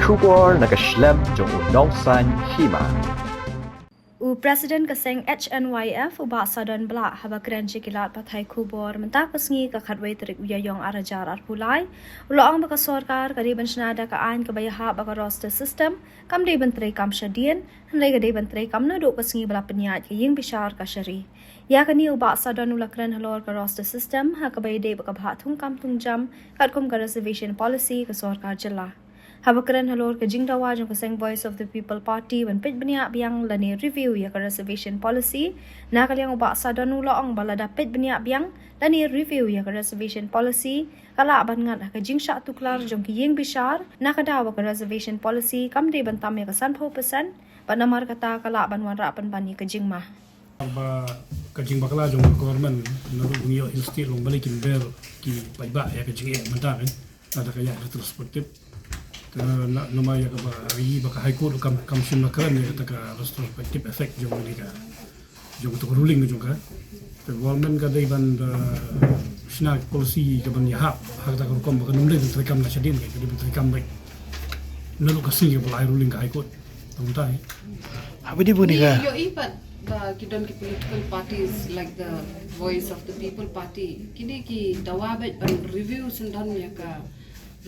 Kubor nakaslem jong unongsan Hima. Presiden kaseng HNYF uba sadan bla haba krenji kilat pathai kubor mentak pesngi ka khadwai trik uyayong arajar arpulai uloang baka sorkar kadi bensenada ka ain ka bayaha baka roster system kam dei bentrai kam shadien hendai ka dei bentrai kam na do pesngi bla penyat ke ying bishar ka shari ya kani uba sadan ulakren halor ka roster system ha ka bai dei baka bhathung kam tungjam katkum ka reservation policy ka sorkar jalla Habakran halor ke Jingma jong kaseng Voice of the People Party wan Peit Bniah Biang lani review ya ka reservation policy na kalyang uba sa danula ang balada Peit Bniah Biang lani review ya ka reservation policy kala ban ngat ka jingsha tuklar jong ki yeng bishar na kadawa ka reservation policy kam de bantam ya ka 100% panamar kata kala ban Wanrah pan bani ka Jingma ba ka Jingma kala jong government naru bungiyo insti long balikin ber ki paiba ya ka jinge mantang ada kaya retrospektif nama ya ka ri baka high court kam sim na kran ya ka retrospective effect jong ni ka jong to ruling jong ka the government ka dai ban sna policy ka ban ya ha ta ka kom ka numle tri kam na shadin ka di tri kam bai nalu ka sing ya balai ruling ka high court tong tai apa di buni ka yo ipat ba kidon ki political parties like the Voice of the People Party kini ki dawabet ban review sundan ya ka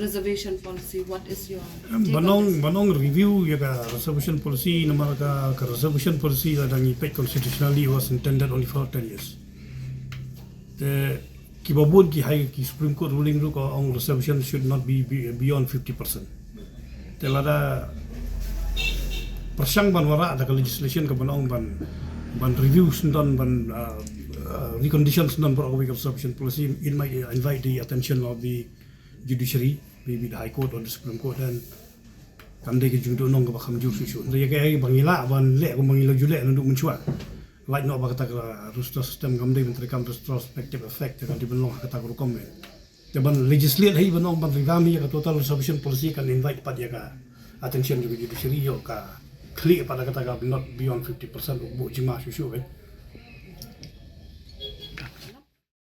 reservation policy. What is your banong review ya ka reservation policy nama ka reservation policy la dangi Peit constitutionally was intended only for 10 years. The kibabun ki high ki Supreme Court ruling ru ko on reservation should not be beyond 50%. The Lada persang ban wara ada legislation ka banong ban review sundan ban reconditions sundan for reservation policy. It might invite the attention of the judiciary, maybe the High Court or the Supreme Court, and kam dei ke jung do nong ka bakam jur su ndai ke ai bangila ban le ko bangila jule ndu menchua like no ba kata ka roster system kam dei menteri kam retrospective effect kan di benong kata ko kom te ban legislate hai benong ban rigami ka total reservation policy kan invite pa dia ka attention juga judiciary yo ka clear pada kata ka not beyond 50% bu jima su su